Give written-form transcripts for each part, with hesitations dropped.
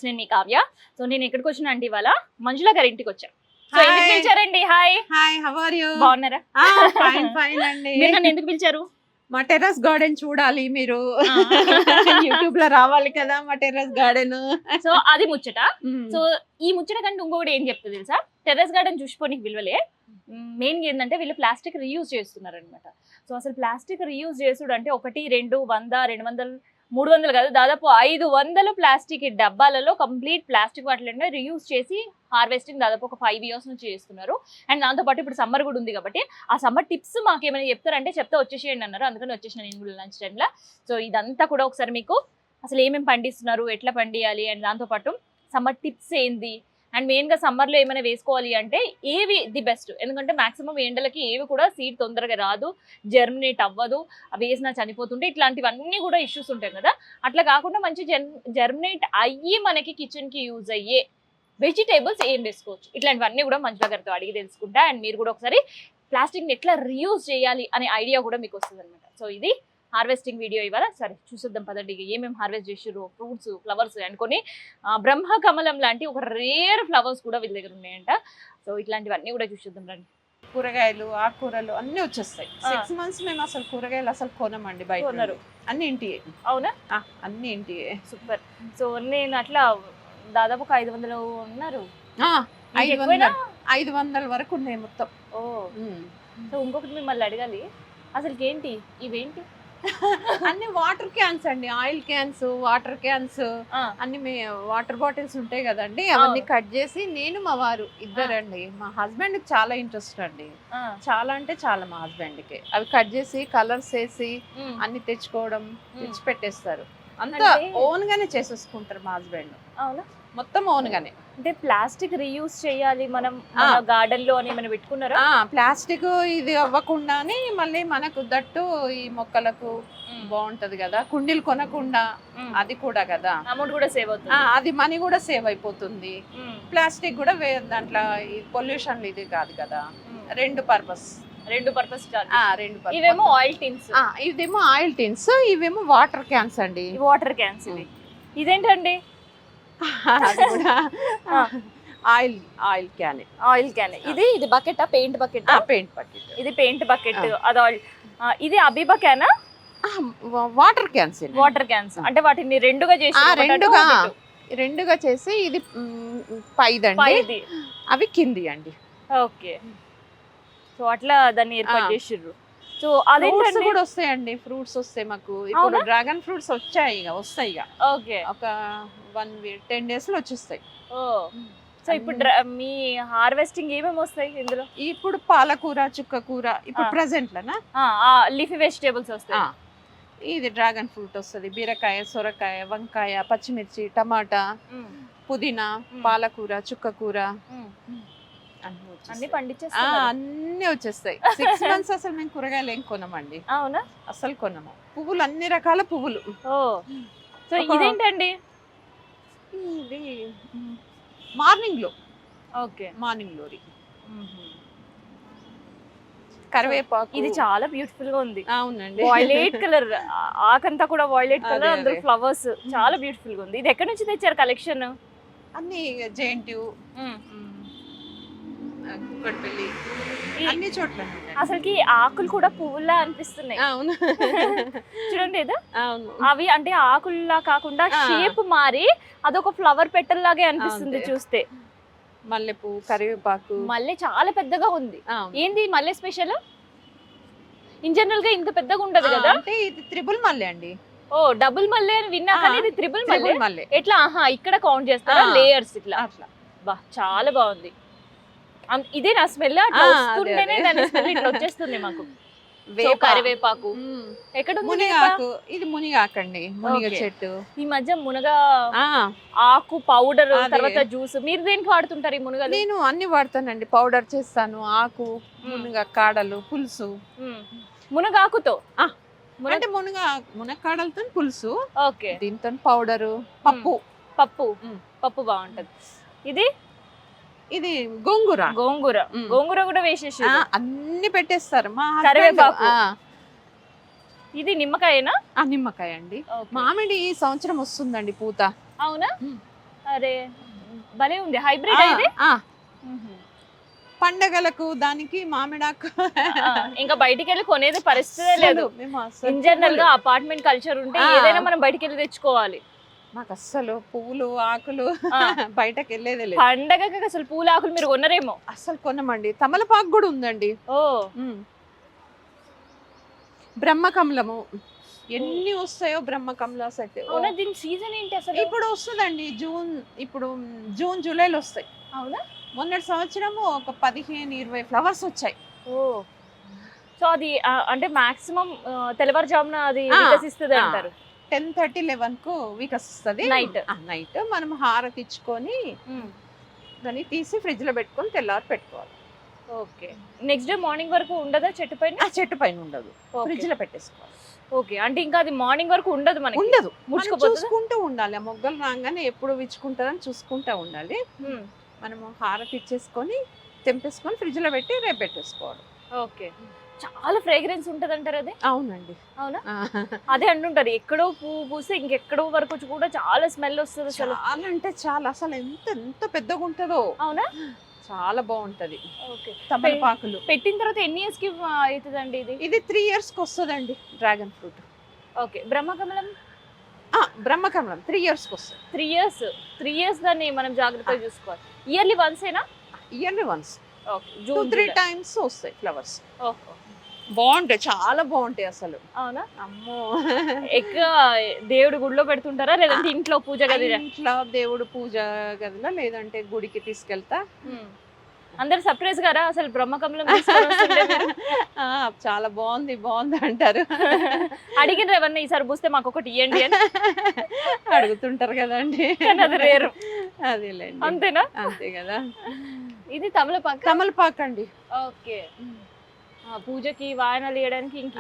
Talks నేను మీ Kavya. So నేను ఎక్కడికి వచ్చినా అంటే ఇవాళ మంజుల గారి ఇంటికి వచ్చా. సో ఎందుకు పిలిచారండి? Hi hi, how are you? బాగున్నారా? ఫైన్ ఫైన్ అండి. మీరు నన్ను ఎందుకు పిలిచారు? మా టెర్రస్ గార్డెన్ చూడాలి మీరు. యూట్యూబ్ లో రావాలి కదా మా టెర్రస్ గార్డెన్. సో అది ముచ్చట. సో ఈ ముచ్చట కంటే ఇంకొకటి ఏం చెప్తుంది తెలుసా? టెర్రస్ గార్డెన్ చూసిపోనికి విలువలే. మెయిన్గా ఏంటంటే వీళ్ళు ప్లాస్టిక్ రీయూజ్ చేస్తున్నారు అనమాట. సో అసలు ప్లాస్టిక్ రీయూజ్ చేసుడు అంటే 1, 2, 100, 200, 300 కాదు, దాదాపు 500 ప్లాస్టిక్ డబ్బాలలో కంప్లీట్ ప్లాస్టిక్ వాటిలో రీయూజ్ చేసి హార్వెస్టింగ్ దాదాపు ఒక 5 years నుంచి చేస్తున్నారు. అండ్ దాంతోపాటు ఇప్పుడు సమ్మర్ కూడా ఉంది కాబట్టి ఆ సమ్మర్ టిప్స్ మాకు ఏమైనా చెప్తారంటే చెప్తే వచ్చేసేయండి అన్నారు. అందుకని వచ్చేసిన నేను కూడా లంచ్ టైంలో. సో ఇదంతా కూడా ఒకసారి మీకు అసలు ఏమేమి పండిస్తున్నారు, ఎట్లా పండియాలి, అండ్ దాంతోపాటు సమ్మర్ టిప్స్ ఏంది, అండ్ మెయిన్గా సమ్మర్లో ఏమైనా వేసుకోవాలి అంటే ఏవి ది బెస్ట్. ఎందుకంటే మాక్సిమం ఎండలకి ఏవి కూడా సీడ్ తొందరగా రాదు, జర్మినేట్ అవ్వదు, అవి వేసినా చనిపోతుంటే ఇట్లాంటివన్నీ కూడా ఇష్యూస్ ఉంటాయి కదా. అట్లా కాకుండా మంచి జర్మినేట్ అయ్యి మనకి కిచెన్కి యూజ్ అయ్యే వెజిటేబుల్స్ ఏం వేసుకోవచ్చు, ఇట్లాంటివన్నీ కూడా మంజుల గారితో అడిగి తెలుసుకుంటా. అండ్ మీరు కూడా ఒకసారి ప్లాస్టిక్ని ఎట్లా రీయూజ్ చేయాలి అనే ఐడియా కూడా మీకు వస్తుంది అనమాట. సో ఇది హార్వెస్టింగ్ వీడియో ఇవాళ. సరే చూసేద్దాం పదండి ఏమేమి హార్వెస్ట్ చేసారు, ఫ్రూట్స్, ఫ్లవర్స్ అనుకొని. బ్రహ్మ కమలం లాంటి ఒక రేర్ ఫ్లవర్స్ కూడా వీళ్ళ దగ్గర ఉన్నాయంట. సో ఇట్లాంటివన్నీ కూడా చూసేద్దాం రండి. కూరగాయలు, ఆకుకూరలు అన్ని వచ్చేస్తాయి. 6 months మేము అసలు కూరగాయలు అసలు కొనమండి బయట. కొనరు? అన్ని ఇంటియే. అవునా? అన్ని ఇంటియే. సూపర్. సో నేను అట్లా దాదాపు ఒక 500 ఉన్నారు. 500 వరకు ఉన్నాయి మొత్తం. ఓ. సో ఇంకొకటి మిమ్మల్ని అడగాలి, అసలు ఏంటి ఇవేంటి? అన్ని వాటర్ క్యాన్స్ అండి, ఆయిల్ క్యాన్స్, వాటర్ క్యాన్స్, అన్ని వాటర్ బాటిల్స్ ఉంటాయి కదండి, అవన్నీ కట్ చేసి నేను మా వారు ఇద్దరండి, మా హస్బెండ్ కి చాలా ఇంట్రెస్ట్ అండి, చాలా అంటే చాలా మా హస్బెండ్ కి. అవి కట్ చేసి కలర్స్ వేసి అన్ని తెచ్చుకోవడం, తెచ్చి పెట్టేస్తారు. అంతా ఓన్ గానే చేసేసుకుంటారు మా హస్బెండ్. అవునా? మొత్తం ఓన్ గానే. అంటే ప్లాస్టిక్ రీయూజ్ చేయాలి మనం గార్డెన్ లో అని మనం పెట్టుకున్నారా? ప్లాస్టిక్ ఇది అవ్వకుండానే మళ్ళీ మనకు దట్టు ఈ మొక్కలకు బాగుంటది కదా, కుండీలు కొనకుండా అది కూడా కదా, అమౌంట్ కూడా సేవ్ అవుతుంది, అది మనీ కూడా సేవ్ అయిపోతుంది. ప్లాస్టిక్ కూడా దాంట్లో పొల్యూషన్ ఇది కాదు కదా. రెండు పర్పస్. ఇవేమో ఆయిల్ టిన్స్, ఇదేమో ఆయిల్ టిన్స్, ఇవేమో వాటర్ క్యాన్స్ అండి. Water cans. ఇదేంటండి? అది కూడా ఆయిల్ క్యాన్. ఇది bucket, paint bucket. Paint bucket. ఇది పెయింట్ బకెట్, అది ఆయిల్. ఇది అబీబా క్యానా? Water cans. అంటే వాటిని రెండుగా చేసి ఇది పైదండి, అవి కింది అండి. ఓకే. సో అట్లా దాన్ని ఏర్పాటు చేసిర్రు. సో అదే కూడా వస్తాయండి, ఫ్రూట్స్ వస్తాయి మాకు. ఇప్పుడు డ్రాగన్ ఫ్రూట్స్ వస్తాయి ఇక. ఓకే. ఒక 10 days లో వచ్చేస్తాయి. సో ఇప్పుడు మీ హార్వెస్టింగ్ ఏమేమి వస్తాయి ఇందులో? ఇప్పుడు పాలకూర, చుక్కకూర, ఇప్పుడు ప్రెసెంట్ లోనా లీఫీ వెజిటేబుల్స్ వస్తాయి. ఇది డ్రాగన్ ఫ్రూట్ వస్తుంది, బీరకాయ, సొరకాయ, వంకాయ, పచ్చిమిర్చి, టమాటా, పుదీనా, పాలకూర, చుక్కకూర అన్ని పండించేస్తాయి. అన్ని వచ్చేస్తాయి. 6 months అసలు మేము కూరగాయలు ఏం కొనమండి. అవునా? అసలు కొనము. పువ్వులు, అన్ని రకాల పువ్వులు. సో ఇదేంటండి? ఇది మార్నింగ్ లో. ఓకే. మార్నింగ్ గ్లోరీ, కరివేపాకు. ఇది చాలా బ్యూటిఫుల్ గా ఉంది. అవునండి. వైలెట్ కలర్, ఆకంతా కూడా వైలెట్ కలర్, అందులో ఫ్లవర్స్ చాలా బ్యూటిఫుల్ గా ఉంది. ఇది ఎక్కడి నుంచి తెచ్చారు కలెక్షన్? అన్ని జేఎన్టీయూ, కుక్కడపల్లి, అన్ని చోట్ల. అసలుకి ఆకులు కూడా పువ్వులా అనిపిస్తున్నాయి. అవును. చూడండి ఇది. అవును. అవి అంటే ఆకుల్లా కాకుండా షేప్ మారి అదొక ఫ్లవర్ పెటల్ లాగే అనిపిస్తుంది చూస్తే. మల్లెపూ, కరివేపాకు. మల్లె చాలా పెద్దగా ఉంది. ఏంది మల్లె స్పెషల్? ఇన్ జనరల్ గా ఇంత పెద్దగా ఉండదు కదా. అంటే ఇది త్రిబుల్ మల్లె అండి. డబుల్ మల్లె అని విన్నా కానీ ఇది త్రిబుల్ మల్లె. ఎట్లా? ఇక్కడ కౌంట్ చేస్తారా లేయర్స్ ఇట్లా? అట్లా. బా చాలా బాగుంది. ఇదే నా స్మెల్. అట్లా వస్తుంటేనే దాని స్మెల్ ఇట్లా వచ్చేస్తుంది మాకు. కరివేపాకు ఎక్కడ? మునగాకు. ఇది మునగాకండి, మునగ చెట్టు. ఈ మధ్య మునగ ఆకు పౌడర్, తర్వాత జ్యూస్. మీరు దేనికి వాడుతుంటారు ఈ మునగ? నేను అన్ని వాడతానండి. పౌడర్ చేస్తాను, ఆకు, మునగ కాడలు, పులుసు. మునగాకుతో అంటే మునక్కాడలతో పులుసు. ఓకే. దీంతో పౌడరు, పప్పు బాగుంటది. ఇది గోంగూర కూడా వేసేసి అన్ని పెట్టేస్తారు మా కరివేపాకు. ఇది నిమ్మకాయనా? నిమ్మకాయ అండి. మామిడి ఈ సంవత్సరం వస్తుందండి పూత. అవునా? అరే భలే ఉంది, హైబ్రిడ్ అయితే. పండగలకు దానికి మామిడాకు ఇంకా బయటికి వెళ్ళి కొనేది పరిస్థితే లేదు. ఇన్ జనరల్ గా అపార్ట్మెంట్ కల్చర్ ఉంటే ఏదైనా మనం బయటికి వెళ్ళి తెచ్చుకోవాలి. మాకు అస్సలు పువ్వులు ఆకులు బయటకు వెళ్ళేదే లేదు. పండగకి అసలు పూల ఆకులు మీరు కొనరేమో. అస్సలు కొనమండి. తమలపాకు కూడా ఉందండి. ఓ బ్రహ్మకమలము ఎన్ని వస్తాయో బ్రహ్మకమలాస్ అయితే. అవునా, దీని సీజన్ ఏంటి అసలు? ఇప్పుడు వస్తుందండి జూన్ జూలైలో వస్తాయి. అవునా, మొన్నటి సంవత్సరము ఒక 15-20 ఫ్లవర్స్ వచ్చాయి. ఓ సో అది అంటే మాక్సిమం తెల్లవారుజామున అది వికసిస్తుంది అంటారు. 10:30-11 కు వికసిస్తుంది. నైట్ మనం హారతి ఇచ్చుకొని దాన్ని తీసి ఫ్రిడ్జ్ లో పెట్టుకొని తెల్లారి పెట్టుకోవాలి. ఓకే, నెక్స్ట్ డే మార్నింగ్ వరకు ఉండదా చెట్టు పైన? చెట్టు పైన ఉండదు, ఫ్రిడ్జ్ లో పెట్టేసుకోవాలి. ఓకే, అంటే ఇంకా అది మార్నింగ్ వరకు ఉండదు మనకి? ఉండదు, చూసుకుంటూ ఉండాలి. ఆ మొగ్గలు రాగానే ఎప్పుడు విచ్చుకుంటారని చూసుకుంటూ ఉండాలి. మనము హారతి ఇచ్చేసుకొని తెంపేసుకొని ఫ్రిడ్జ్ లో పెట్టి రేపు పెట్టేసుకోవాలి. ఓకే, చాలా ఫ్రేగ్రెన్స్ ఉంటది అంటారు అది? అవునండి. అవునా, అదే అంటుంటారు ఎక్కడో పువ్వు పూసి ఇంకెక్కడో వరకు కూడా చాలా స్మెల్ వస్తుంది. అసలు చాలా అంటే చాలా, అసలు ఎంత పెద్దగా ఉంటుందో. అవునా, చాలా బాగుంటది. ఓకే, తమలపాకులు పెట్టిన తర్వాత ఎన్ని ఇయర్స్ కి అవుతుందండి ఇది? ఇది 3 years కి వస్తుందండి డ్రాగన్ ఫ్రూట్. ఓకే, బ్రహ్మకమలం? బ్రహ్మకమలం 3 years కి వస్తుంది. 3 years దాన్ని మనం జాగ్రత్తగా చూసుకోవాలి. ఇయర్లీ వన్స్ ఏనా? Yearly once. ఓకే, 2-3 times వస్తాయి ఫ్లవర్స్. ఓకే, బాగుంటాయి, చాలా బాగుంటాయి అసలు. అవునా, అమ్మో. ఎక్కువ దేవుడి గుడిలో పెడుతుంటారా లేదంటే ఇంట్లో పూజ గది? ఇంట్లో దేవుడు పూజ గదిలో, లేదంటే గుడికి తీసుకెళ్తా. అందరు సర్ప్రైజ్ గారా అసలు బ్రహ్మకమలం? చాలా బాగుంది అంటారు. అడిగిన ఎవరిని ఈసారి పూస్తే మాకు ఒకటి ఇవ్వండి అని అడుగుతుంటారు కదండి. అది రేరు. అదేలేండి, అంతేనా? అంతే కదా. ఇది తమలపాకు అండి. ఓకే, పూజకి వాయనాలు వేయడానికి ఇంక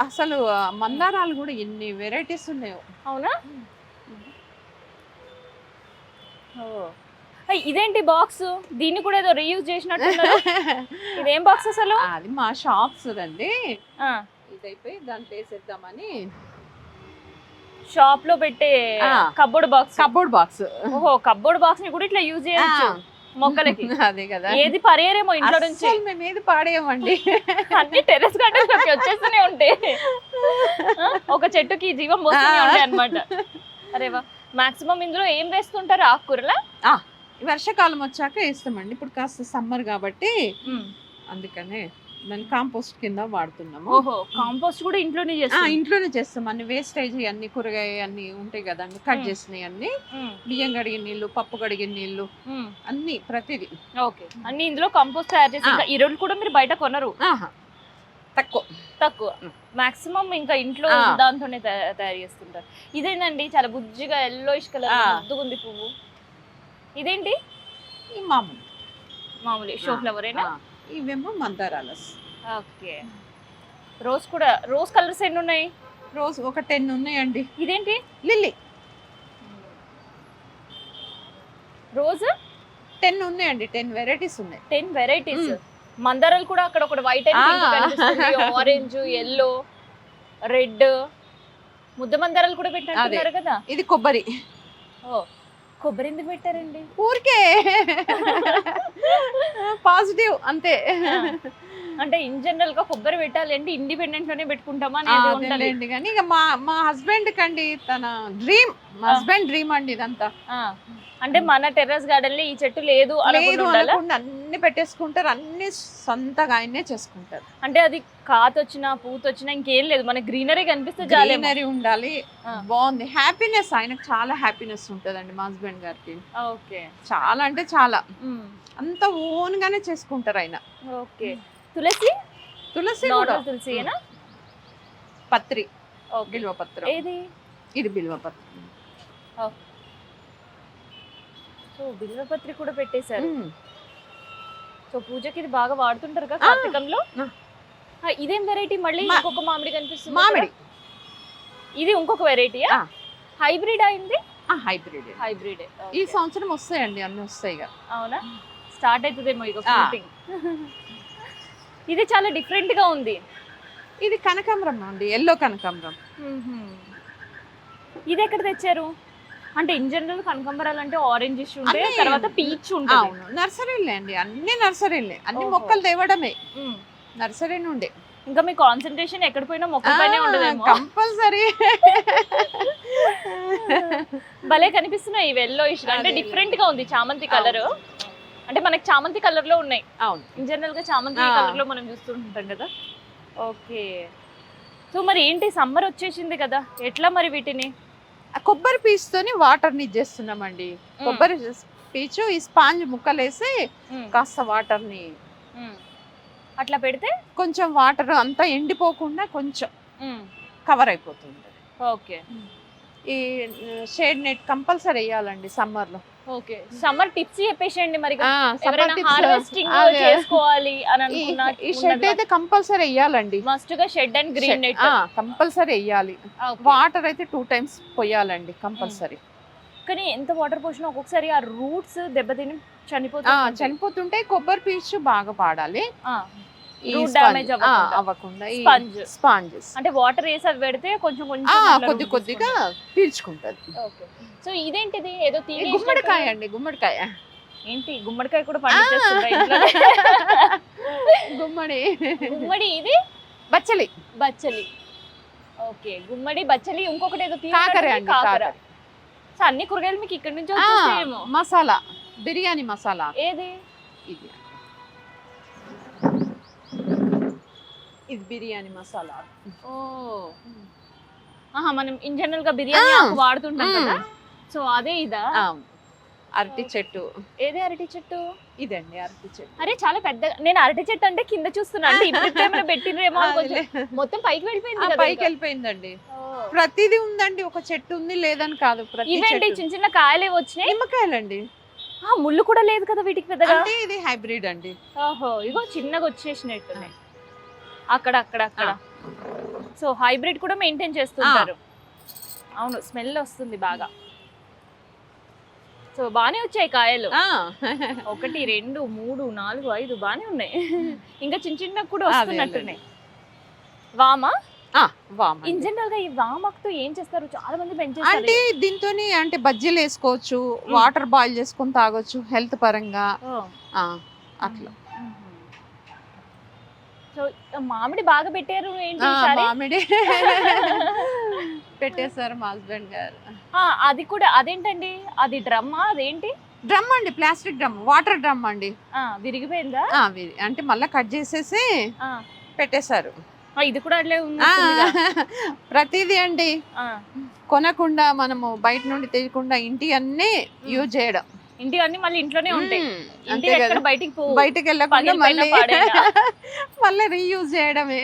అసలు మందారాలు కూడా ఎన్ని వెరైటీస్ ఉన్నాయో. అవునా, ఇదేంటి బాక్స్? దీన్ని కూడా ఏదో రీయూజ్ చేసినట్టు. ఇదేం బాక్స్ అసలు? అది మా షాప్స్ అండి. ఇదైపోయి దాంట్లో వేసేద్దామని షాప్ లో పెట్టే కబోర్డ్ బాక్స్. ఓహో, కబోర్డ్ బాక్స్ ని కూడా ఇట్లా యూజ్ చేయొచ్చు మొక్కలకి. అదే కదా, ఏది పరేరేమో ఇంట్లో నుంచి. మేము ఏది పాడేయమండి, అన్ని టెర్రస్ గార్డెన్ లోకి వచ్చేస్తూనే ఉంటాయి. ఒక చెట్టుకి జీవం పోస్తూనే ఉంటాయి అన్నమాట. అరేవా, మాక్సిమం ఇందులో ఏం వేస్తుంటారు? ఆకుకూరలా? వర్షాకాలం వచ్చాక వేస్తామండి. ఇప్పుడు కాస్త సమ్మర్ కాబట్టి అందుకనే దాన్ని కాంపోస్ట్ కింద వాడుతున్నాము. ఓహో, కాంపోస్ట్ కూడా ఇంట్లోనే చేస్తాం. అన్ని వేస్టేజ్ అన్ని కూరగాయ అన్ని ఉంటాయి కదండి, కట్ చేసినవి అన్ని, బియ్యం కడిగిన నీళ్లు, పప్పు కడిగిన నీళ్లు, అన్ని ప్రతిదీ. ఓకే, అన్ని ఇందులో కంపోస్ట్ తయారు చేసి. ఈ రోజు కూడా మీరు బయట కొనరు? తక్కువ, మాక్సిమం ఇంకా ఇంట్లో దాంతోనే తయారు చేస్తుంటారు. ఇదేనండి చాలా బుజ్జిగా ఎల్లోయిష్ కలర్ ముద్దుగుంది పువ్వు. ఇదేంటి? ఈ మామూలు షో ఫ్లవర్ ఏనా? ఇవేమో మందారాలస్. ఓకే, రోజ్ కలర్స్ ఎన్ని ఉన్నాయి? రోజ్ ఒక 10 ఉన్నాయండి. ఇదేంటి? లిల్లీ. రోజ్ 10 ఉన్నాయండి. 10 వెరైటీస్ ఉన్నాయి. 10 వెరైటీస్. మందారాలు కూడా అక్కడ ఒకటి వైట్ అండ్ పింక్ కనిపిస్తుంది, ఆరెంజ్, ఎల్లో, రెడ్. ముద్ద మందారాలు కూడా పెట్టారు కదా. ఇది కొబ్బరి. ఓ, కొబ్బరి ఎందుకు పెట్టారండి? ఊరికే పాజిటివ్ అంతే. అంటే ఇన్ జనరల్ గా కొబ్బరి పెట్టాలి అంటే ఇండిపెండెంట్ లోనే పెట్టుకుంటామా అనేది ఉంటది. కానీ ఇక మా హస్బెండ్ కండి, తన డ్రీమ్, హస్బెండ్ డ్రీమ్ అండి ఇదంతా. అంటే మన టెర్రస్ గార్డెన్ లో ఈ చెట్టు లేదు అనకుండా అన్ని పెట్టేసుకుంటారు, అన్ని సొంతగా ఆయనే చేసుకుంటారు. అంటే అది కాతొచ్చినా పూతొచ్చినా ఇంకేం లేదు, మన గ్రీనరీ కనిపిస్తే గ్రీనరీ ఉండాలి. బాగుంది, హ్యాపీనెస్. ఆయనకు చాలా హ్యాపీనెస్ ఉంటదండి మా హస్బెండ్ గారికి. ఓకే, చాలా అంటే చాలా, అంత ఓన్ గానే చేసుకుంటారు ఆయన. ఓకే, తులసి తులసినా? పత్రి, బిల్వపత్రం. ఏది? ఇది బిల్వపత్రం. సో బిల్వపత్రి కూడా పెట్టేశారు. సో పూజకి ఇది బాగా వాడుతుంటారు కదా కార్తీకంలో. ఇదేం వెరైటీ? మళ్ళీ ఇంకొక మామిడి కనిపిస్తుంది. మామిడి. ఇది ఇంకొక వెరైటీయా? హైబ్రిడ్ అయింది? హైబ్రిడ్. ఈ సంవత్సరం వస్తాయండి, అన్ని వస్తాయి. అవునా, స్టార్ట్ అవుతుందేమో ఇక ఫ్రూటింగ్. ఇది చాలా డిఫరెంట్ గా ఉంది. ఇది కనకాంబరం అండి, ఎల్లో కనకాంబరం. ఇది ఎక్కడ తెచ్చారు? అంటే ఇన్ జనరల్ కనకాంబరాలు అంటే ఆరెంజ్ ఉంటే అన్నీ- తర్వాత పీచ్ ఉంటుంది. అవును, నర్సరీలే అండి, అన్ని నర్సరీలే, అన్ని ఓహో. మొక్కలు తేవడమే ఉమ్. నర్సరీ నుండి. ఇంకా మీ కాన్సన్ట్రేషన్ ఎక్కడ పోయినా మొక్కలపైనే ఉండదేమో. కంపల్సరీ. భలే కనిపిస్తున్నాయి ఇవి ఎల్లో ఇష్ అంటే అదే. డిఫరెంట్ గా ఉంది చామంతి కలర్. అంటే మనకి చామంతి కలర్ లో ఉన్నాయి. అవును, ఇన్ జనరల్ గా చామంతి ఆ. కలర్ లో మనం చూస్తుంటాం కదా. ఓకే. సో మరి ఏంటి సమ్మర్ వచ్చేసింది కదా, ఎట్లా మరి వీటిని? ఆ కొబ్బరి పీచుతోని వాటర్ ని చేస్తున్నామండి. కొబ్బరి పీచు ఈ స్పాంజ్ ముక్కలేసి ఉమ్, కాస్త వాటర్ ని, ఉమ్. అట్లా పెడితే కొంచెం వాటర్ అంతా ఎండిపోకుండా కొంచెం ఉమ్, కవర్ అయిపోతుంది. ఓకే ఈ షేడ్ నెట్ కంపల్సరీ వేయాలండి సమ్మర్ లో. ఓకే. సమ్మర్ టిప్స్ చెప్పేసేయండి మరి. ఆ, summer ఎవరైనా tips, హార్వెస్టింగ్ అదే. చేసుకోవాలి అని అనుకున్నా ఈ షెడ్ అయితే కంపల్సరీ వేయాలండి. మస్ట్ గా shed and green net. Compulsory వేయాలి. వాటర్ అయితే 2 times పోయాలండి కంపల్సరీ. కానీ ఎంత వాటర్ పోసినా ఒక్కొక్కసారి ఆ రూట్స్ దెబ్బతిని చనిపోతాయి. చనిపోతుంటే కొబ్బరి పీచు బాగా పాడాలి. ఈ Root sponge, damage అవ్వకుండా ఈ Sponge. స్పాంజెస్ అంటే వాటర్ వేసి అవి పెడితే కొంచెం కొంచెం అట్లా కొద్ది root కొద్దిగా పీల్చుకుంటది. ఓకే. సో ఇదేంటిది ఏదో ఈ తీగ గుమ్మడికాయ వేసినట్టు- అండి, గుమ్మడికాయ. ఏంటి గుమ్మడికాయ కూడా పండించేస్తుందా ఇంట్లో? గుమ్మడి, గుమ్మడి, ఇది బచ్చలి, బచ్చలి. ఓకే, గుమ్మడి, బచ్చలి, ఇంకొకటి ఏదో తీగ కాకర ఉన్నట్టుంది, అండి, కాకర. కాకర. సో అన్ని కూరగాయలు మీకు ఇక్కడ నుంచి వచ్చేసేమో. మసాలా, బిర్యానీ మసాలా. ఏది? ఇది ఇది బిర్యానీ మసాలా. ఓ ఆహా, మనం ఇన్ జనరల్ గా బిర్యానీ ఆకు వాడుతుంటాం కదా, సో అదే ఇదా? అరటి చెట్టు. ఏదే అరటి చెట్టు? ఇదండి అరటి చెట్టు. అరే చాలా పెద్ద. నేను అరటి చెట్టు అంటే కింద చూస్తున్నా, అంటే ఇప్పుడు ఏమైనా పెట్టినరేమో అని కొంచెం మొత్తం పైకి వెళ్ళిపోయింది కదా పైకి ఇంకా. వెళ్ళిపోయిందండి. ఓ. ప్రతిదీ ఉందండి, ఒక చెట్టు ఉంది లేదని కాదు. ప్రతి ఇవేంటి చెట్టు. చిన్న చిన్న కాయలే వచ్చినాయి? నిమ్మకాయలండి. ముళ్ళు కూడా లేదు కదా వీటికి పెద్దగా. అంటే ఇది హైబ్రిడ్ అండి. ఓహో, ఇగో చిన్నగా వచ్చేసినట్టున్నాయి అక్కడ అక్కడ అక్కడ. సో హైబ్రిడ్ కూడా మెయింటైన్ చేస్తుంటారు. అవును, స్మెల్ వస్తుంది బాగా. సో బానే వచ్చాయి కాయలు. 1 2 3 4 5 బానే ఉన్నాయి. ఇంకా చిన్న చిన్న కూడా వస్తున్నట్టున్నాయి. వామా? వామ. ఇన్ జనరల్ గా ఈ వామాకుతో ఏం చేస్తారు? చాలా మంది అంటే పెంచేస్తారు. దీంతోని అంటే బజ్జీలు వేసుకోవచ్చు, వాటర్ బాయిల్ చేసుకొని తాగొచ్చు హెల్త్ పరంగా. అట్లా. సో మామిడి బాగా పెట్టారు ఏంటి ఈసారి? మామిడి పెట్టేశారు మా హస్బెండ్ గారు. అది కూడా అదేంటండి, అది డ్రమ్మా? అదేంటి? డ్రమ్ అండి, ప్లాస్టిక్ డ్రమ్, వాటర్ డ్రమ్ అండి. విరిగిపోయిందా? అంటే మళ్ళీ కట్ చేసేసి పెట్టేశారు. ఇది కూడా అట్లే ఉంది. ప్రతిదీ అండి, కొనకుండా మనము బయట నుండి తెచ్చుకుండా ఇంటి అన్ని యూజ్ చేయడం. ఇంటి అన్ని మళ్ళీ ఇంట్లోనే ఉంటాయి. అంతే ఇంటి ఎక్కడ కదా, బయటికి పో, బయటకు వెళ్ళకుండా పగిలిపోయినా మళ్ళీ పాడైనా. మళ్ళీ రీయూజ్ చేయడమే.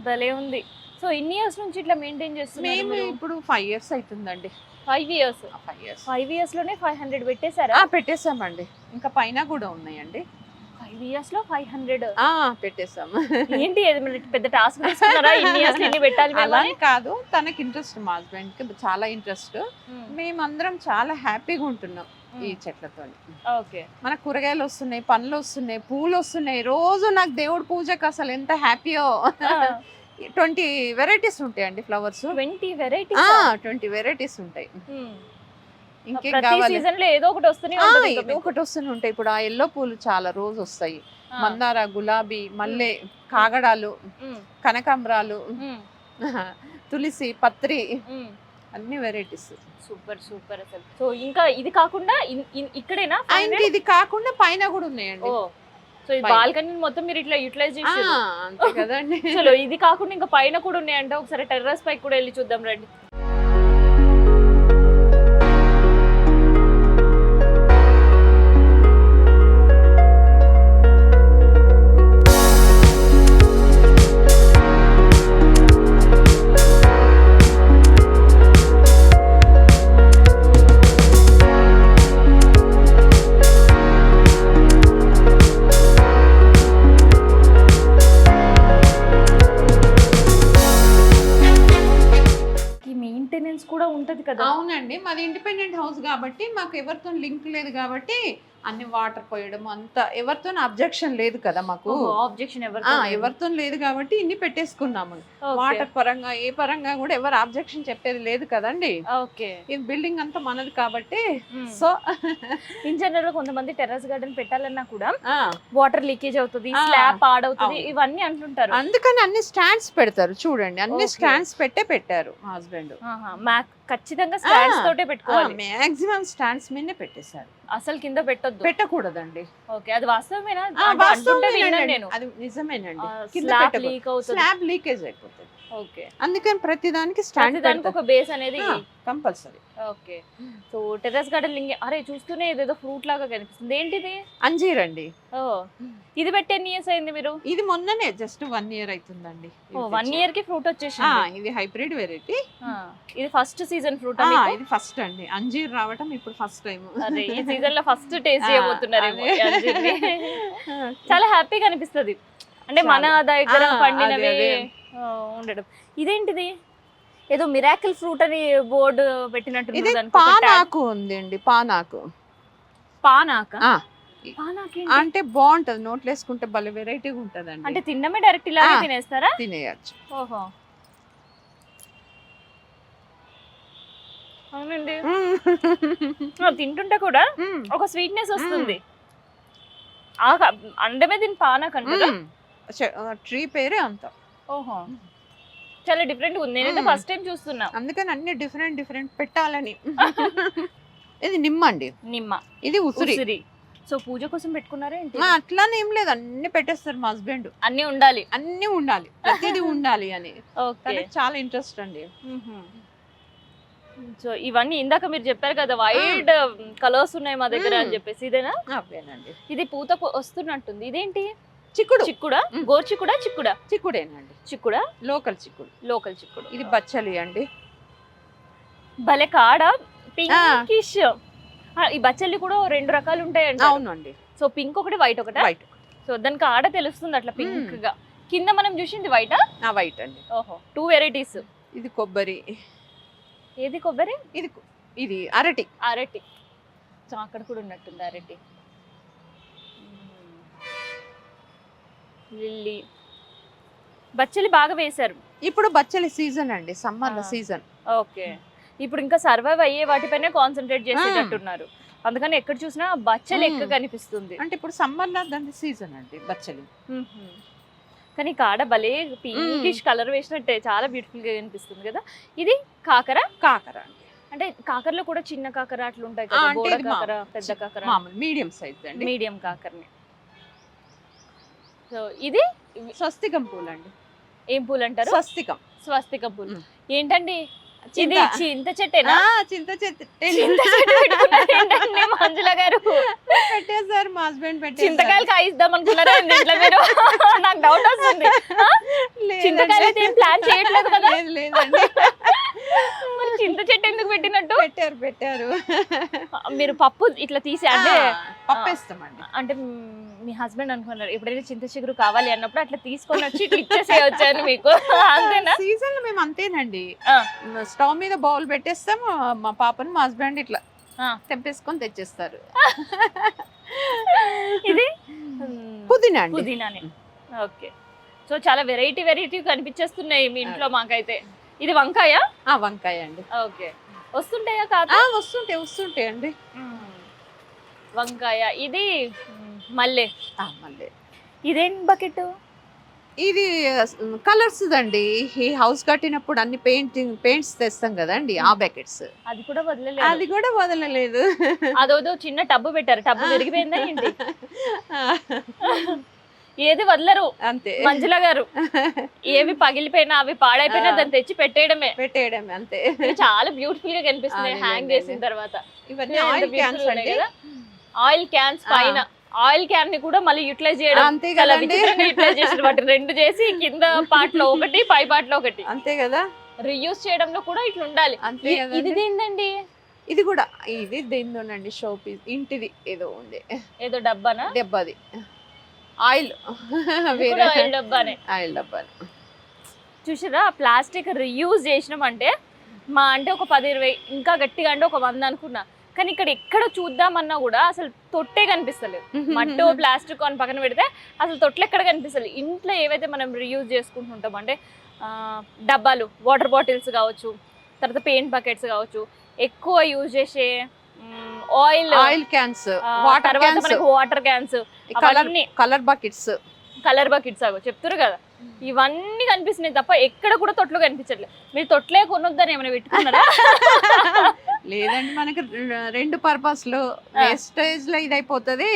భలే ఉంది. సో ఇన్ని ఇయర్స్ నుంచి ఇట్లా మెయింటైన్ చేస్తున్నారు మేము మీరు? ఇప్పుడు 5 years అవుతుందండి. 5 years. 5 years 5 years లోనే 500 పెట్టేశారా? పెట్టేసామండి. ఇంకా పైన కూడా ఉన్నాయండి. 5 years లో 500? పెట్టేసాం. ఏంటి అది మరి పెద్ద టాస్క్ తీసుకున్నారా? ఇన్ని ఇయర్స్ ఎన్ని పెట్టాలి మేము అలా అని? కాదు, తనకి ఇంట్రెస్ట్, మా హస్బెండ్ కి చాలా ఇంట్రెస్ట్. మేమందరం చాలా హ్యాపీగా ఉంటున్నాం ఈ చెట్లతో. ఓకే. మన కూరగాయలు వస్తున్నాయి, పండ్లు వస్తున్నాయి, పూలు వస్తున్నాయి. రోజు నాకు దేవుడి పూజకు అసలు ఎంత హ్యాపీయో. 20 varieties ఉంటాయండి ఫ్లవర్స్. 20 varieties? 20 varieties ఉంటాయి. ఇంకేం ప్రతి కావాలి? సీజన్ లో ఏదో ఒకటి వస్తూనే ఉంటుంది ఇంకా ఏదో మీకు. ఒకటి వస్తూనే ఉంటాయి. ఇప్పుడు ఆ ఎల్లో పూలు చాలా రోజు వస్తాయి. మందార, గులాబీ, మల్లె, కాగడాలు, కనకాంబరాలు, తులసి, పత్రి, అన్ని వెరైటీస్. సూపర్ సూపర్ అసలు. సో ఇంకా ఇది కాకుండా ఇక్కడేనా? ఇంకా ఇది కాకుండా పైన కూడా ఉన్నాయండి. సో ఈ బాల్కనీ మొత్తం మీరు ఇట్లా యూటిలైజ్ చేశారు. అంతే కదండి. చలో ఇది కాకుండా ఇంకా పైన కూడా ఉన్నాయంట. ఒకసారి టెర్రస్ పైకి కూడా వెళ్ళి చూద్దాం రండి. మెయింటెనెన్స్ కూడా ఉంటది కదా? అవునండి, మాది ఇండిపెండెంట్ హౌస్ కాబట్టి మాకు ఎవరితో లింక్ లేదు కాబట్టి అన్ని వాటర్ పోయడం అంత ఎవరితో అబ్జెక్షన్ లేదు కదా మాకు. ఆబ్జెక్షన్ ఎవరితో లేదు కాబట్టి ఇన్ని పెట్టేసుకున్నాము. వాటర్ పరంగా ఏ పరంగా కూడా ఎవరు అబ్జెక్షన్ చెప్పేది లేదు కదండి. ఓకే. ఇది బిల్డింగ్ అంతా మనది కాబట్టి సో ఇన్ జనరల్ గా కొంతమంది టెర్రస్ గార్డెన్ పెట్టాలన్నా కూడా వాటర్ లీకేజ్ అవుతుంది, స్లాబ్ పాడవుతుంది, ఇవన్నీ అంటుంటారు. అందుకని అన్ని స్టాండ్స్ పెడతారు చూడండి, అన్ని స్టాండ్స్ పెట్టారు మా హస్బెండ్. ఖచ్చితంగా స్టాండ్స్ తోటే పెట్టుకోవాలి. మాక్సిమం స్టాండ్స్ మీదనే పెట్టేశారు, అసలు కింద పెట్టొద్దు, పెట్టకూడదండి. ఓకే, అది వాస్తవమేనా? నేను అది నిజమేనండి, స్లాబ్ లీకేజ్ అయిపోతుంది. ఓకే, అందుకని ప్రతి దానికి స్టాండ్, దానికి ఒక బేస్ అనేది compulsory. Okay. So terrace garden అరే చూస్తూనే ఏదేదో ఫ్రూట్ లాగా కనిపిస్తుంది, ఏంటిది? అంజీర్ అండి. ఓ, ఇది పెట్టి ఎన్ని ఇయర్స్ అయింది మీరు? ఇది మొన్ననే జస్ట్ 1 year అవుతుందండి. 1 year కి ఫ్రూట్ వచ్చేసింది. ఇది హైబ్రిడ్ వెరైటీ. ఇది ఫస్ట్ సీజన్ ఫ్రూట్. ఇది ఫస్ట్ అండి, అంజీర్ రావటం ఇప్పుడు ఫస్ట్ టైం. అరే ఈ సీజన్ లో ఫస్ట్ టేస్ట్ చేయబోతున్నారు. చాలా హ్యాపీగా అనిపిస్తుంది, అంటే మన దగ్గర పండినవి ఉండడం. ఇదేంటిది? ఏదో మిరాకిల్ ఫ్రూట్ అని బోర్డు పెట్టినట్టు. ఇది పానాకు ఉంది అండి, పానాకు. అంటే బాగుంటది, నోట్లో వేసుకుంటే భలే వెరైటీగా ఉంటదండి. అంటే తినడమే డైరెక్ట్ ఇలా తినేస్తారా? తినేయచ్చు. ఓహో, అవునండి. తింటుంటే కూడా ఒక స్వీట్నెస్ వస్తుంది. అండమే దీని పానాక్ అంటారా? ట్రీ పేరే అంత. ఓహో, చాలా డిఫరెంట్ ఉంది, నేనైతే ఫస్ట్ టైం చూస్తున్నా. అందుకని అన్ని డిఫరెంట్ పెట్టాలని. ఇది నిమ్మ అండి. నిమ్మ. ఇది ఉసిరి. సో పూజ కోసం పెట్టుకున్నారా ఏంటి? అట్లానే ఏం లేదు, అన్ని పెట్టేస్తారు మా హస్బెండ్. అన్ని ఉండాలి, ప్రతిదీ ఉండాలి అని. చాలా ఇంట్రెస్ట్ అండి. సో ఇవన్నీ ఇందాక మీరు చెప్పారు కదా వైట్ కలర్స్ ఉన్నాయి మా దగ్గర అని చెప్పేసి, ఇదేనా? అవేనండి. ఇది పూత వస్తున్నట్టుంది. ఇదేంటి? చిక్కుడా? గోరు చిక్కుడా? చిక్కుడేనండి. చిక్కుడా? లోకల్ చిక్కుడు. ఇది బచ్చలి అండి. భలే కాడ పింకిష్. ఈ బచ్చలి కూడా 2 రకాలు ఉంటాయండి. అవునండి. సో పింక్ ఒకటి, వైట్ ఒకటి. సో దానికి ఆడ తెలుస్తుంది అట్లా పింక్ గా. కింద మనం చూసింది వైటా? వైట్ అండి. ఓహో, 2 వెరైటీస్. ఇది కొబ్బరి. ఏది కొబ్బరి? ఇది అరటి. సో అక్కడ కూడా ఉన్నట్టుంది అరటి. లిల్లీ. బచ్చలి బాగా వేశారు. ఇప్పుడు బచ్చలి సీజన్ అండి, సమ్మర్ సీజన్. ఓకే, ఇప్పుడు ఇంకా సర్వైవ్ అయ్యే వాటిపైనే కాన్సన్ట్రేట్ చేసేటట్టున్నారు. అందుకని ఎక్కడ చూసినా బచ్చలి ఎక్కువ కనిపిస్తుంది. అంటే ఇప్పుడు సమ్మర్ లో దాని సీజన్ అండి బచ్చలి. కానీ కాడ భలే పింకిష్ కలర్ వేసినట్టే చాలా బ్యూటిఫుల్ గా కనిపిస్తుంది కదా. ఇది కాకర అండి. అంటే కాకరలో కూడా చిన్న కాకర అట్లా ఉంటాయి కదా, బోడ కాకర, పెద్ద కాకర, మీడియం సైజ్ అండి. మీడియం కాకరని. సో ఇది స్వస్తికం పూలు అండి. ఏం పూలు అంటారు? స్వస్తికం పూలు. ఏంటండి ఇది? చింత చెట్టేనా? చింత చెట్టు మంజుల గారు పెట్టేశారు, మా హస్బెండ్ పెట్టేశారు. చింతకాయలు కాయిద్దాం అనుకున్నారా ఇంట్లో మీరు? నాకు డౌట్ వస్తుంది. చింతకాయలు అయితే ఏం ప్లాన్ చేయట్లేదు కదా? లేదండి. మరి చింత చెట్టు ఎందుకు పెట్టినట్టు? పెట్టారు. మీరు పప్పు ఇట్లా తీసి అంటే పప్పేస్తామండి. అంటే మీ హస్బెండ్ అనుకున్నారు ఎప్పుడైనా చింత చిగురు కావాలి అన్నప్పుడు అట్లా తీసుకొని వచ్చి ఇట్లా ఇచ్చేసేయొచ్చాను మీకు, అంతేనా? సీజన్ లో మేము అంతేనండి, స్టవ్ మీద బౌల్ పెట్టేస్తాం, మా పాపని మా హస్బెండ్ ఇట్లా తెంపేసుకొని తెచ్చేస్తారు. ఇది పుదీనానే. ఓకే, సో చాలా వెరైటీ కనిపించేస్తున్నాయి మీ ఇంట్లో మాకైతే. ఇది వంకాయ అండి. ఓకే, వస్తుంటాయా కాదు? వస్తుంటాయి అండి. వంకాయ. ఇది మల్లె. ఇదేం బకెట్? ఇది కలర్స్ అండి. ఈ హౌస్ కట్టినప్పుడు అన్ని పెయింట్స్ తెస్తాం కదండి, ఆ బకెట్స్. అది కూడా వదలలేదు. అదోదో చిన్న టబ్బు పెట్టారు, టబ్బు విరిగిపోయిందా ఏంటి? ఏది వదలరు అంతే మంజుల గారు. ఏవి పగిలిపోయినా అవి పాడైపోయినా దాన్ని తెచ్చి పెట్టేయడమే అంతే. చాలా బ్యూటిఫుల్ గా కనిపిస్తుంది హ్యాంగ్ చేసిన తర్వాత. ఇవన్నీ ఆయిల్ క్యాన్స్ పైన ఆయిల్ క్యాన్ ని కూడా మళ్ళీ యూటిలైజ్ చేయడం, చాలా విచిత్రంగా యూటిలైజ్ చేసిన వాటి 2 చేసి కింద పార్ట్ లో ఒకటి, పై పార్ట్ లో ఒకటి. అంతే కదా, రీయూజ్ చేయడంలో కూడా ఇట్లా ఉండాలి. ఇది ఏంటండి? ఇది కూడా దేనిదోనండి, షో పీస్. ఇంటిది ఏదో ఉంది, ఏదో డబ్బానా? డబ్బాది. ఆయిల్ డబ్బానే. చూసారా, ప్లాస్టిక్ రీయూజ్ చేసినాం అంటే మా అంటే ఒక 10-20, ఇంకా గట్టిగా అంటే ఒక 100 అనుకున్నా. కానీ ఇక్కడ ఎక్కడ చూద్దామన్నా కూడా అసలు తొట్టే కనిపిస్తలేదు. మట్టు ప్లాస్టిక్ అని పక్కన పెడితే అసలు తొట్లు ఎక్కడ కనిపిస్తలేదు. ఇంట్లో ఏవైతే మనం రీయూజ్ చేసుకుంటుంటాం అంటే డబ్బాలు, వాటర్ బాటిల్స్ కావచ్చు, తర్వాత పెయింట్ బకెట్స్ కావచ్చు, ఎక్కువ యూజ్ చేసే ఆయిల్ క్యాన్స్, తర్వాత మనకు వాటర్ క్యాన్స్, కలర్ బకెట్స్ చెప్తారు కదా, ఇవన్నీ కనిపిస్తున్నాయి తప్ప ఎక్కడ కూడా తొట్లు కనిపించట్లేదు. మీరు తొట్లే కొనొద్దని ఏమైనా పెట్టుకున్నారా? లేదండి, మనకి రెండు పర్పస్ లో వేస్టేజ్ లో ఇది అయిపోతుంది,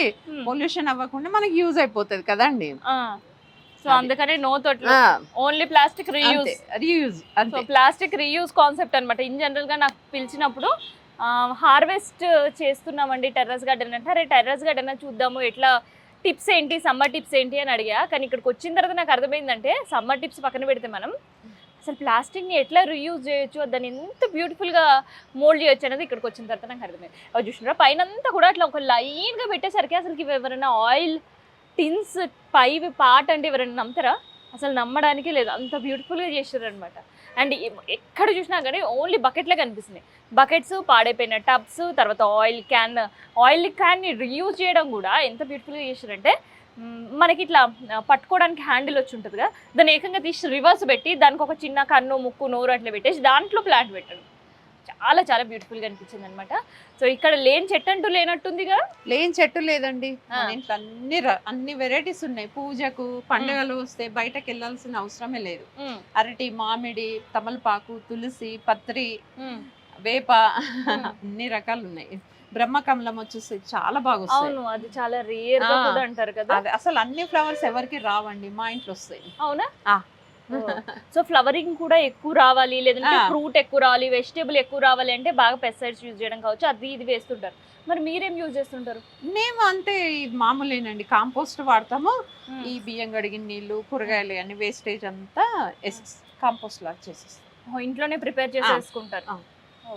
పొల్యూషన్ అవ్వకుండా మనకి యూజ్ అయిపోతుంది కదండి. సో అందుకనే నో తొట్లు, only plastic reuse. So plastic reuse concept అనమాట. ఇన్ జనరల్ గా నాకు పిలిచినప్పుడు హార్వెస్ట్ చేస్తున్నామండి టెర్రస్ గార్డెన్ అంటే, అరే టెర్రస్ గార్డెన్ చూద్దాము, ఎట్లా టిప్స్ ఏంటి, సమ్మర్ టిప్స్ ఏంటి అని అడిగా. కానీ ఇక్కడికి వచ్చిన తర్వాత నాకు అర్థమైందంటే సమ్మర్ టిప్స్ పక్కన పెడితే మనం అసలు ప్లాస్టిక్ని ఎట్లా రీయూజ్ చేయొచ్చు, దాన్ని ఎంత బ్యూటిఫుల్గా మోల్డ్ చేయొచ్చు అనేది ఇక్కడికి వచ్చిన తర్వాత నాకు అర్థమైంది. అవి చూసినారా పైన అంతా కూడా అట్లా ఒక లైన్గా పెట్టేసరికి అసలు ఇవి ఎవరైనా ఆయిల్ టిన్స్ పై పార్ట్ అంటే ఎవరైనా నమ్ముతారా? అసలు నమ్మడానికి లేదు, అంత బ్యూటిఫుల్గా చేసారు అనమాట. అండ్ ఎక్కడ చూసినా కానీ ఓన్లీ బకెట్లే కనిపిస్తున్నాయి. బకెట్స్, పాడైపోయిన టబ్స్, తర్వాత ఆయిల్ క్యాన్ని రీయూజ్ చేయడం కూడా ఎంత బ్యూటిఫుల్గా చేశారంటే, మనకి ఇట్లా పట్టుకోవడానికి హ్యాండిల్ వచ్చి ఉంటుంది కదా, దాన్ని ఏకంగా తీసి రివర్స్ పెట్టి దానికి ఒక చిన్న కన్ను, ముక్కు, నోరు అట్లా పెట్టేసి దాంట్లో ప్లాంట్ పెట్టాడు. చాలా చాలా బ్యూటిఫుల్గా అనిపించింది అనమాట. సో ఇక్కడ లేని చెట్టు అంటూ లేనట్టుందిగా. లేని చెట్టు లేదండి, ఇంట్లో అన్ని వెరైటీస్ ఉన్నాయి. పూజకు, పండుగలు వస్తే బయటకు వెళ్ళాల్సిన అవసరమే లేదు. అరటి, మామిడి, తమలపాకు, తులసి, పత్రి, వేప, అన్ని రకాలు ఉన్నాయి. బ్రహ్మకమలం వచ్చేసి చాలా బాగా వస్తాయి. అది చాలా రేర్ గా కూడా అంటారు కదా. అసలు అన్ని ఫ్లవర్స్ ఎవరికి రావండి, మా ఇంట్లో వస్తాయి. అవునా? సో ఫ్లవరింగ్ కూడా ఎక్కువ రావాలి, లేదంటే ఫ్రూట్ ఎక్కువ రావాలి, వెజిటేబుల్ ఎక్కువ రావాలి అంటే బాగా పెస్టిసైడ్స్ యూజ్ చేయడం కావచ్చు, అది ఇది వేస్తుంటారు. మరి మీరేం యూజ్ చేస్తుంటారు? మేము అంతే మామూలేనండి, కాంపోస్ట్ వాడతాము. ఈ బియ్యం కడిగిన నీళ్లు, కూరగాయలు అన్ని వేస్టేజ్ అంతా కాంపోస్ట్ లాగా చేసేస్తాం, ఇంట్లోనే ప్రిపేర్ చేసేసుకుంటారు.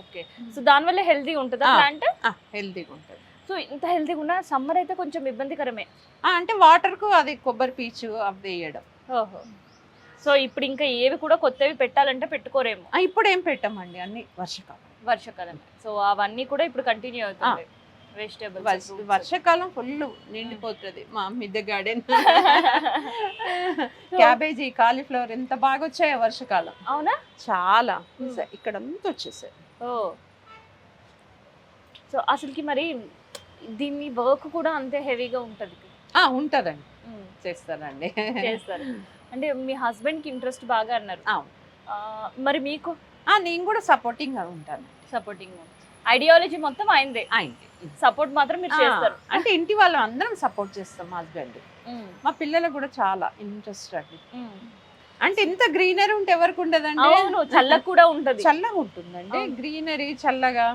ఓకే. సో దానివల్ల హెల్తీ ఉంటుందా ప్లాంట్? హెల్తీగా ఉంటుంది. సో ఇంత హెల్తీగా ఉన్న సమ్మర్ అయితే కొంచెం ఇబ్బందికరమే అంటే వాటర్ కు అది కొబ్బరి పీచు అవి వేయడం. ఓహో. సో ఇప్పుడు ఇంకా ఏవి కూడా కొత్తవి పెట్టాలంటే పెట్టుకోరేమో? ఇప్పుడు ఏం పెట్టామండి, అన్ని వర్షాకాలం. సో అవన్నీ కూడా ఇప్పుడు కంటిన్యూ అవుతుంది. వెజిటేబుల్స్ వర్షాకాలం ఫుల్ నిండిపోతుంది మా మిద్దె గార్డెన్. క్యాబేజీ, కాలీఫ్లవర్ ఎంత బాగా వచ్చాయో వర్షాకాలం. అవునా? చాలా ఇక్కడ అంతా వచ్చేసాయి. సో అసలుకి మరి దీన్ని వర్క్ కూడా అంతే హెవీగా ఉంటది? ఉంటదండి, చేస్తారు. అంటే మీ హస్బెండ్ కి ఇంట్రెస్ట్ బాగా అన్నారు. మరి మీకు? నేను కూడా సపోర్టింగ్ గా ఉంటాను. ఐడియాలజీ మొత్తం ఆయనదే, సపోర్ట్ మాత్రం మీరు చేస్తారు. అంటే ఇంటి వాళ్ళు అందరం సపోర్ట్ చేస్తాం. మా హస్బెండ్, మా పిల్లలకు కూడా చాలా ఇంట్రెస్ట్ అండి. అంటే ఇంత గ్రీనరీ ఉంటే ఎవరికి ఉండదండి. చల్లగా కూడా ఉంటది, చల్లగా ఉంటుందండి గ్రీనరీ, చల్లగా.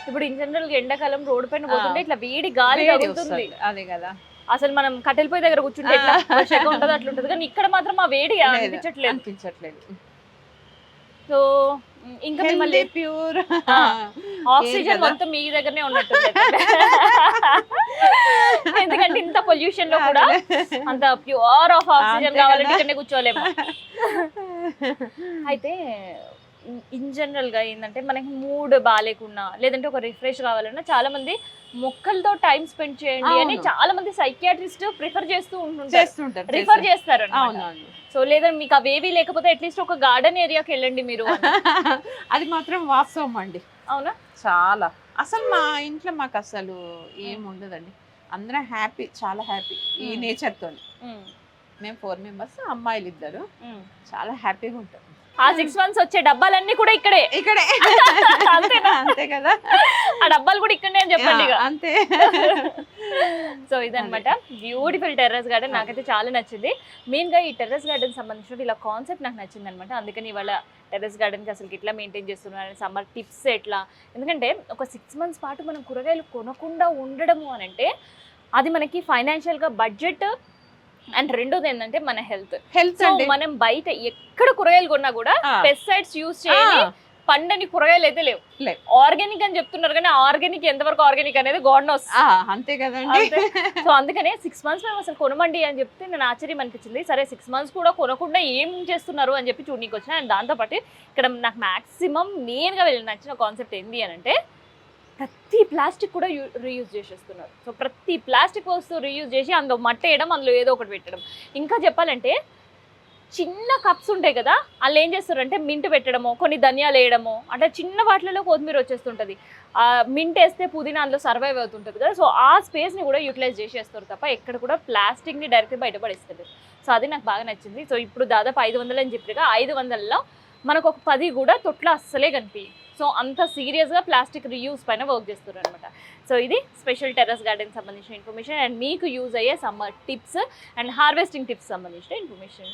ఇప్పుడు ఇన్ జనరల్ ఎండాకాలం రోడ్డు పైన పోతుంటే ఇట్లా వేడి గాలి తగులుతుంది. అదే కదా, అసలు మనం కట్టెల పొయ్యి దగ్గర కూర్చుంటే ఎట్లా ఉంటది అట్లా ఉంటది, కానీ ఇక్కడ మాత్రం ఆ వేడి అనిపించట్లేదు. సో ఇంకా మిమ్మల్ని ప్యూర్ ఆక్సిజన్ మొత్తం మీ దగ్గరనే ఉన్నట్టుంది. ఎందుకంటే ఇంత పొల్యూషన్ లో కూడా అంత ప్యూర్ ఆఫ్ ఆక్సిజన్ కావాలంటే ఇక్కడనే కూర్చోలేము. అయితే ఇన్ జనరల్ గా ఏంటంటే మనకి మూడ్ బాగాలేకున్నా, లేదంటే ఒక రిఫ్రెష్ కావాలన్నా చాలా మంది మొక్కలతో టైం స్పెండ్ చేయండి అని చాలా మంది సైకియాట్రిస్ట్ ప్రిఫర్ రిఫర్ చేస్తారు. సో లేదా మీకు అవేవి లేకపోతే అట్లీస్ట్ ఒక గార్డెన్ ఏరియాకి వెళ్ళండి మీరు. అది మాత్రం వాస్తవం అండి. అవునా? చాలా. అసలు మా ఇంట్లో మాకు అసలు ఏం ఉండదండి, అందరం హ్యాపీ, చాలా హ్యాపీ ఈ నేచర్ తోని. మేము 4 మెంబర్స్, అమ్మాయిలు 2, చాలా హ్యాపీగా ఉంటాం. ఆ 6 months వచ్చే డబ్బాలన్నీ కూడా ఇక్కడే అంతే కదా, ఆ డబ్బాలు కూడా ఇక్కడే అని చెప్పండి. అంతే. సో ఇదనమాట బ్యూటిఫుల్ టెర్రస్ గార్డెన్. నాకైతే చాలా నచ్చింది. మెయిన్ గా ఈ టెర్రస్ గార్డెన్ సంబంధించిన ఇలా కాన్సెప్ట్ నాకు నచ్చింది అనమాట. అందుకని ఇవాళ టెర్రస్ గార్డెన్ కి అసలు ఎట్లా మెయింటైన్ చేస్తున్నారు, సమ్మర్ టిప్స్ ఎట్లా. ఎందుకంటే ఒక 6 months పాటు మనం కూరగాయలు కొనకుండా ఉండడము అని అంటే అది మనకి ఫైనాన్షియల్ గా బడ్జెట్, అండ్ రెండోది ఏంటంటే మన హెల్త్. మనం బయట ఎక్కడ కూరగాయలు కొన్నా కూడా పెస్టిసైడ్స్ యూజ్ చేయాలి, పండని కూరగాయలు అయితే లేవు. ఆర్గానిక్ అని చెప్తున్నారు కానీ ఆర్గానిక్ ఎంతవరకు ఆర్గానిక్ అనేది గాడ్ నోస్. అంతే కదండి. సో అందుకనే 6 months మేము అసలు కొనమండి అని చెప్తే నేను ఆశ్చర్యం అనిపించింది. సరే 6 months కూడా కొనకుండా ఏం చేస్తున్నారు అని చెప్పి చూడనీకి వచ్చిన. అండ్ దాంతోపాటు ఇక్కడ నాకు మాక్సిమం మెయిన్గా నచ్చిన కాన్సెప్ట్ ఏంటి అని అంటే ప్రతి ప్లాస్టిక్ కూడా రీయూజ్ చేసేస్తున్నారు. సో ప్రతి ప్లాస్టిక్ వస్తువు రీయూజ్ చేసి అందులో మట్టి వేయడం, అందులో ఏదో ఒకటి పెట్టడం. ఇంకా చెప్పాలంటే చిన్న కప్స్ ఉంటాయి కదా, వాళ్ళు ఏం చేస్తారంటే మింట్ పెట్టడమో, కొన్ని ధనియాలు వేయడమో, అంటే చిన్న వాటిలలో కొత్తిమీర వచ్చేస్తుంటుంది. మింట్ వేస్తే పుదీనా అందులో సర్వైవ్ అవుతుంటుంది కదా. సో ఆ స్పేస్ని కూడా యూటిలైజ్ చేసేస్తారు తప్ప ఎక్కడ కూడా ప్లాస్టిక్ని డైరెక్ట్గా బయటపడేస్తారు. సో అది నాకు బాగా నచ్చింది. సో ఇప్పుడు దాదాపు 500 అని చెప్పిగా 500లో మనకు ఒక 10 కూడా తొట్లో అస్సలే కనిపించాయి. సో అంత సీరియస్గా ప్లాస్టిక్ రీయూజ్ పైన వర్క్ చేస్తారు అనమాట. సో ఇది స్పెషల్ టెర్రస్ గార్డెన్ సంబంధించిన ఇన్ఫర్మేషన్ అండ్ మీకు యూజ్ అయ్యే summer tips and harvesting tips సంబంధించిన ఇన్ఫర్మేషన్.